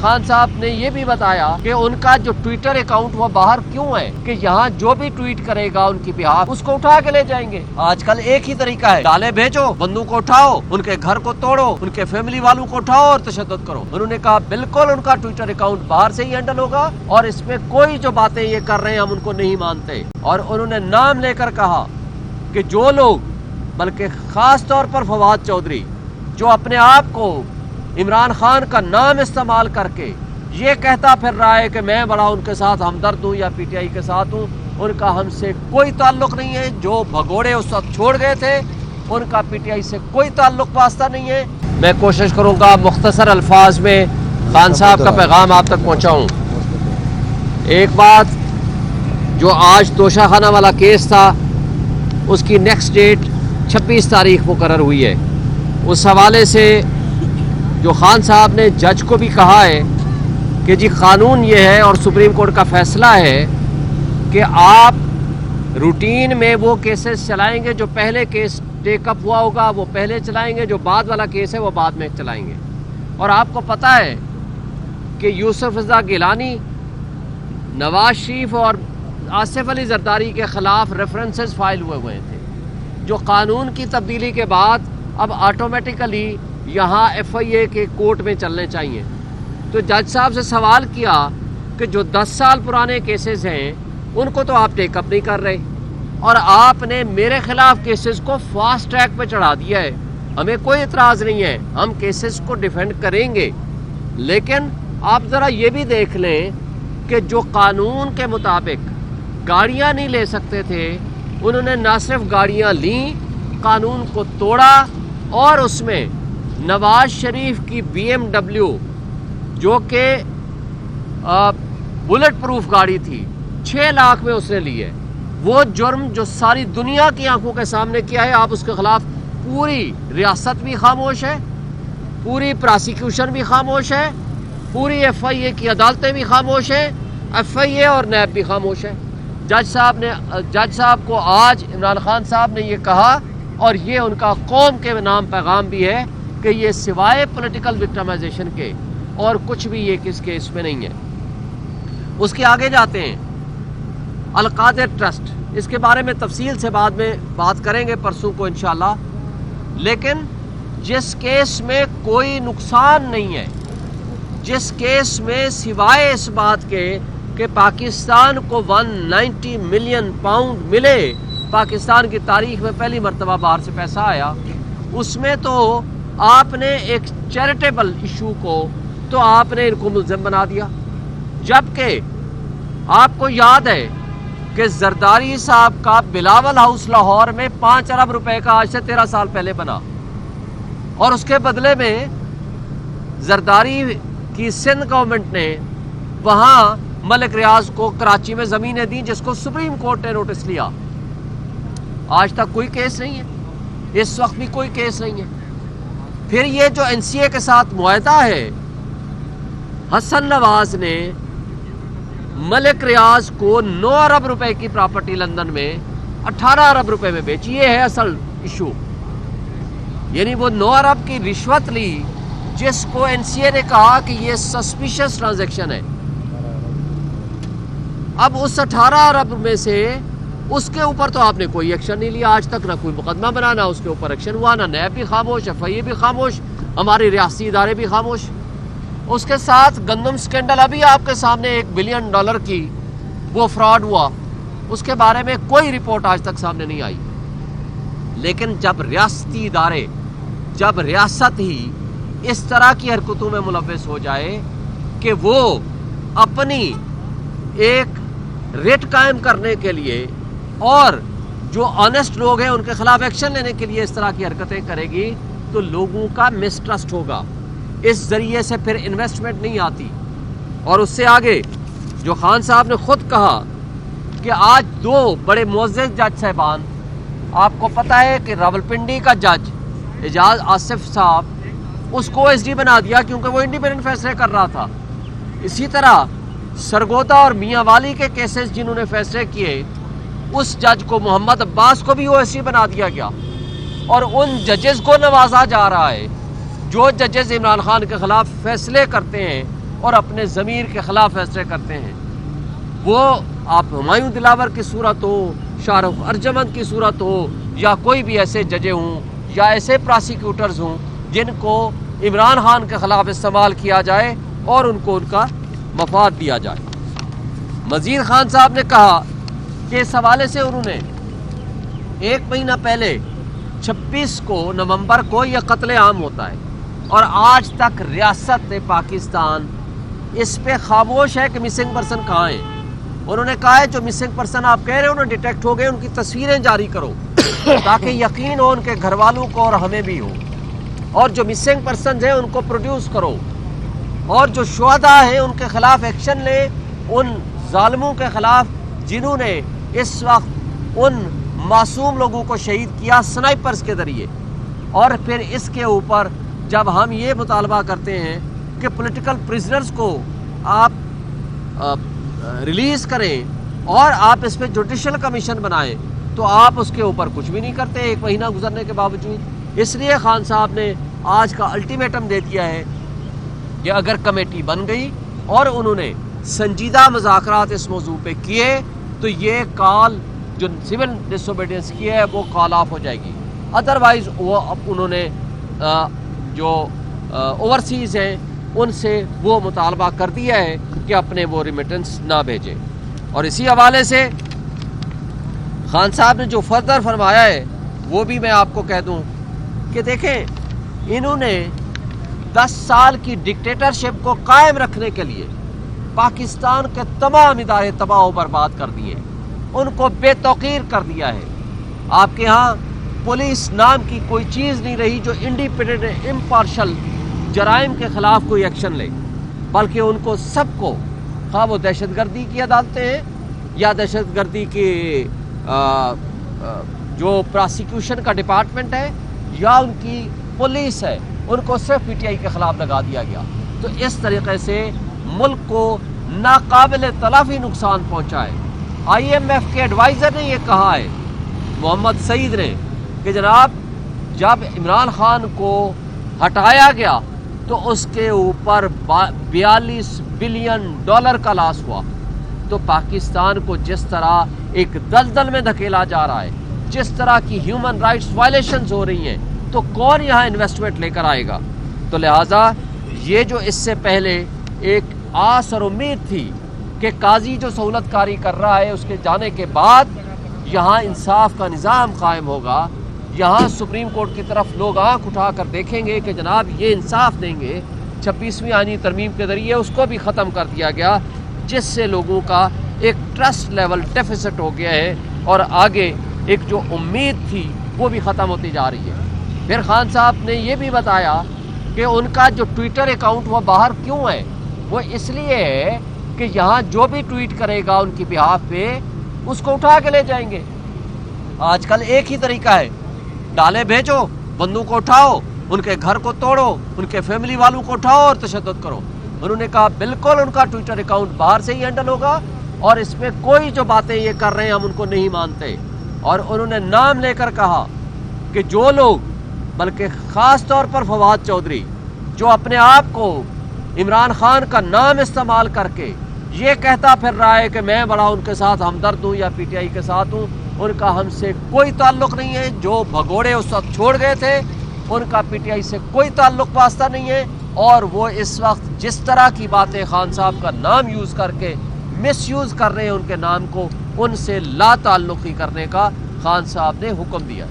خان صاحب نے یہ بھی بتایا کہ ان کا جو ٹویٹر اکاؤنٹ وہ باہر کیوں ہے کہ یہاں جو بھی ٹویٹ کرے گا ان کی بہاف اس کو اٹھا کے لے جائیں گے۔ آج کل ایک ہی طریقہ ہے، ڈالے بھیجو، بندوق کو اٹھاؤ، ان کے گھر کو توڑو، ان کے فیملی والوں کو اٹھاؤ اور تشدد کرو۔ انہوں نے کہا بالکل ان کا ٹویٹر اکاؤنٹ باہر سے ہی ہینڈل ہوگا اور اس میں کوئی جو باتیں یہ کر رہے ہیں ہم ان کو نہیں مانتے۔ اور انہوں نے نام لے کر کہا کہ جو لوگ، بلکہ خاص طور پر فواد چودھری، جو اپنے آپ کو عمران خان کا نام استعمال کر کے یہ کہتا پھر رہا ہے کہ میں بڑا ان کے ساتھ ہمدرد ہوں یا پی ٹی آئی کے ساتھ ہوں، ان کا ہم سے کوئی تعلق نہیں ہے۔ جو بھگوڑے اس وقت چھوڑ گئے تھے ان کا پی ٹی آئی سے کوئی تعلق واسطہ نہیں ہے۔ میں کوشش کروں گا مختصر الفاظ میں خان صاحب کا پیغام آپ تک پہنچاؤں۔ ایک بات، جو آج توشہ خانہ والا کیس تھا اس کی نیکسٹ ڈیٹ 26 تاریخ مقرر ہوئی ہے۔ اس حوالے سے جو خان صاحب نے جج کو بھی کہا ہے کہ جی قانون یہ ہے اور سپریم کورٹ کا فیصلہ ہے کہ آپ روٹین میں وہ کیسز چلائیں گے، جو پہلے کیس ٹیک اپ ہوا ہوگا وہ پہلے چلائیں گے، جو بعد والا کیس ہے وہ بعد میں چلائیں گے۔ اور آپ کو پتہ ہے کہ یوسف رضا گیلانی، نواز شریف اور آصف علی زرداری کے خلاف ریفرنسز فائل ہوئے تھے، جو قانون کی تبدیلی کے بعد اب آٹومیٹیکلی یہاں ایف آئی اے کے کورٹ میں چلنے چاہیے۔ تو جج صاحب سے سوال کیا کہ جو 10 سال پرانے کیسز ہیں ان کو تو آپ ٹیک اپ نہیں کر رہے اور آپ نے میرے خلاف کیسز کو فاسٹ ٹریک پہ چڑھا دیا ہے۔ ہمیں کوئی اعتراض نہیں ہے، ہم کیسز کو ڈیفینڈ کریں گے، لیکن آپ ذرا یہ بھی دیکھ لیں کہ جو قانون کے مطابق گاڑیاں نہیں لے سکتے تھے انہوں نے نہ صرف گاڑیاں لیں، قانون کو توڑا اور اس میں نواز شریف کی بی ایم ڈبلیو جو کہ بلٹ پروف گاڑی تھی 6 لاکھ میں اس نے لی ہے۔ وہ جرم جو ساری دنیا کی آنکھوں کے سامنے کیا ہے، آپ اس کے خلاف پوری ریاست بھی خاموش ہے، پوری پراسیکیوشن بھی خاموش ہے، پوری ایف آئی اے کی عدالتیں بھی خاموش ہیں، ایف آئی اے اور نیب بھی خاموش ہے۔ جج صاحب کو آج عمران خان صاحب نے یہ کہا اور یہ ان کا قوم کے نام پیغام بھی ہے کہ یہ سوائے پولیٹیکل وکٹمائزیشن کے اور کچھ بھی یہ کس کیس میں نہیں ہے۔ اس کے آگے جاتے ہیں، القادر ٹرسٹ، اس کے بارے میں تفصیل سے بعد میں بات کریں گے پرسوں کو انشاءاللہ، لیکن جس کیس میں کوئی نقصان نہیں ہے، جس کیس میں سوائے اس بات کے کہ پاکستان کو 190 ملین پاؤنڈ ملے، پاکستان کی تاریخ میں پہلی مرتبہ باہر سے پیسہ آیا، اس میں تو آپ نے ایک چیریٹیبل ایشو کو تو آپ نے ان کو ملزم بنا دیا، جبکہ آپ کو یاد ہے کہ زرداری صاحب کا بلاول ہاؤس لاہور میں 5 ارب روپے کا آج سے 13 سال پہلے بنا اور اس کے بدلے میں زرداری کی سندھ گورنمنٹ نے وہاں ملک ریاض کو کراچی میں زمینیں دیں جس کو سپریم کورٹ نے نوٹس لیا۔ آج تک کوئی کیس نہیں ہے، اس وقت بھی کوئی کیس نہیں ہے۔ پھر یہ جو این سی اے کے ساتھ معاہدہ ہے، حسن نواز نے ملک ریاض کو 9 ارب روپے کی پراپرٹی لندن میں 18 ارب روپے میں بیچی، یہ ہے اصل ایشو۔ یعنی وہ 9 ارب کی رشوت لی جس کو این سی اے نے کہا کہ یہ سسپیشس ٹرانزیکشن ہے۔ اب اس 18 ارب میں سے اس کے اوپر تو آپ نے کوئی ایکشن نہیں لیا آج تک، نہ کوئی مقدمہ بنا، نہ اس کے اوپر ایکشن ہوا، نہ نیب بھی خاموش، ایف آئی اے بھی خاموش، ہمارے ریاستی ادارے بھی خاموش۔ اس کے ساتھ گندم سکینڈل، ابھی آپ کے سامنے $1 بلین کی وہ فراڈ ہوا، اس کے بارے میں کوئی رپورٹ آج تک سامنے نہیں آئی۔ لیکن جب ریاستی ادارے، جب ریاست ہی اس طرح کی حرکتوں میں ملوث ہو جائے کہ وہ اپنی ایک ریٹ قائم کرنے کے لیے اور جو آنیسٹ لوگ ہیں ان کے خلاف ایکشن لینے کے لیے اس طرح کی حرکتیں کرے گی تو لوگوں کا مسٹرسٹ ہوگا، اس ذریعے سے پھر انویسٹمنٹ نہیں آتی۔ اور اس سے آگے جو خان صاحب نے خود کہا کہ آج 2 بڑے معزز جج صاحبان، آپ کو پتہ ہے کہ راولپنڈی کا جج اعجاز آصف صاحب اس کو ایس ڈی بنا دیا کیونکہ وہ انڈیپینڈنٹ فیصلے کر رہا تھا۔ اسی طرح سرگودا اور میاں والی کے کیسز جنہوں نے فیصلے کیے، اس جج کو محمد عباس کو بھی او ایس ڈی بنا دیا گیا اور ان ججز کو نوازا جا رہا ہے جو ججز عمران خان کے خلاف فیصلے کرتے ہیں اور اپنے ضمیر کے خلاف فیصلے کرتے ہیں، وہ آپ ہمایوں دلاور کی صورت ہو، شاہ رخ ارجمند کی صورت ہو، یا کوئی بھی ایسے ججے ہوں یا ایسے پراسیکیوٹرز ہوں جن کو عمران خان کے خلاف استعمال کیا جائے اور ان کو ان کا مفاد دیا جائے۔ مزید خان صاحب نے کہا کہ اس حوالے سے انہوں نے 1 مہینہ پہلے 26 نومبر کو یہ قتل عام ہوتا ہے اور آج تک ریاست پاکستان اس پہ خاموش ہے کہ مسنگ پرسن کہاں ہیں۔ انہوں نے کہا ہے جو مسنگ پرسن آپ کہہ رہے ہو انہیں ڈیٹیکٹ ہو گئے، ان کی تصویریں جاری کرو تاکہ یقین ہو ان کے گھر والوں کو اور ہمیں بھی ہو، اور جو مسنگ پرسنز ہیں ان کو پروڈیوس کرو، اور جو شہداء ہیں ان کے خلاف ایکشن لیں، ان ظالموں کے خلاف جنہوں نے اس وقت ان معصوم لوگوں کو شہید کیا سنائپرز کے ذریعے۔ اور پھر اس کے اوپر جب ہم یہ مطالبہ کرتے ہیں کہ پولیٹیکل پرزنرز کو آپ ریلیز کریں اور آپ اس پہ جوڈیشل کمیشن بنائیں، تو آپ اس کے اوپر کچھ بھی نہیں کرتے 1 مہینہ گزرنے کے باوجود۔ اس لیے خان صاحب نے آج کا الٹیمیٹم دے دیا ہے کہ اگر کمیٹی بن گئی اور انہوں نے سنجیدہ مذاکرات اس موضوع پہ کیے تو یہ کال جو سول ڈس اوبیڈینس کی ہے وہ کال آف ہو جائے گی، ادروائز وہ انہوں نے جو اوورسیز ہیں ان سے وہ مطالبہ کر دیا ہے کہ اپنے وہ ریمیٹنس نہ بھیجیں۔ اور اسی حوالے سے خان صاحب نے جو فردر فرمایا ہے وہ بھی میں آپ کو کہہ دوں کہ دیکھیں انہوں نے 10 سال کی ڈکٹیٹرشپ کو قائم رکھنے کے لیے پاکستان کے تمام ادارے تباہ و برباد کر دیے، ان کو بے توقیر کر دیا ہے۔ آپ کے ہاں پولیس نام کی کوئی چیز نہیں رہی جو انڈیپینڈنٹ امپارشل جرائم کے خلاف کوئی ایکشن لے، بلکہ ان کو سب کو، خواہ وہ دہشت گردی کی عدالتیں ہیں یا دہشت گردی کی جو پراسیکیوشن کا ڈپارٹمنٹ ہے یا ان کی پولیس ہے، ان کو صرف پی ٹی آئی کے خلاف لگا دیا گیا۔ تو اس طریقے سے ملک کو ناقابل تلافی نقصان پہنچا ہے۔ آئی ایم ایف کے ایڈوائزر نے یہ کہا ہے، محمد سعید نے، کہ جناب جب عمران خان کو ہٹایا گیا تو اس کے اوپر 42 بلین ڈالر کا لاس ہوا۔ تو پاکستان کو جس طرح ایک دلدل میں دھکیلا جا رہا ہے، جس طرح کی ہیومن رائٹس وائلیشنز ہو رہی ہیں، تو کون یہاں انویسٹمنٹ لے کر آئے گا؟ تو لہٰذا یہ جو اس سے پہلے ایک آس اور امید تھی کہ قاضی جو سہولت کاری کر رہا ہے اس کے جانے کے بعد یہاں انصاف کا نظام قائم ہوگا، یہاں سپریم کورٹ کی طرف لوگ آنکھ اٹھا کر دیکھیں گے کہ جناب یہ انصاف دیں گے، 26ویں آئینی ترمیم کے ذریعے اس کو بھی ختم کر دیا گیا، جس سے لوگوں کا ایک ٹرسٹ لیول ڈیفیسٹ ہو گیا ہے اور آگے ایک جو امید تھی وہ بھی ختم ہوتی جا رہی ہے۔ پھر خان صاحب نے یہ بھی بتایا کہ ان کا جو ٹویٹر اکاؤنٹ وہ باہر کیوں ہے، وہ اس لیے ہے کہ یہاں جو بھی ٹویٹ کرے گا ان کی بہاف پہ اس کو اٹھا کے لے جائیں گے۔ آج کل ایک ہی طریقہ ہے، ڈالے بھیجو، بندوق کو اٹھاؤ، ان کے گھر کو توڑو، ان کے فیملی والوں کو اٹھاؤ اور تشدد کرو۔ انہوں نے کہا بالکل ان کا ٹویٹر اکاؤنٹ باہر سے ہی ہینڈل ہوگا اور اس میں کوئی جو باتیں یہ کر رہے ہیں ہم ان کو نہیں مانتے۔ اور انہوں نے نام لے کر کہا کہ جو لوگ، بلکہ خاص طور پر فواد چودھری، جو اپنے آپ کو عمران خان کا نام استعمال کر کے یہ کہتا پھر رہا ہے کہ میں بڑا ان کے ساتھ ہمدرد ہوں یا پی ٹی آئی کے ساتھ ہوں، ان کا ہم سے کوئی تعلق نہیں ہے۔ جو بھگوڑے اس وقت چھوڑ گئے تھے ان کا پی ٹی آئی سے کوئی تعلق واسطہ نہیں ہے، اور وہ اس وقت جس طرح کی باتیں خان صاحب کا نام یوز کر کے مس یوز کر رہے ہیں ان کے نام کو، ان سے لا تعلقی کرنے کا خان صاحب نے حکم دیا۔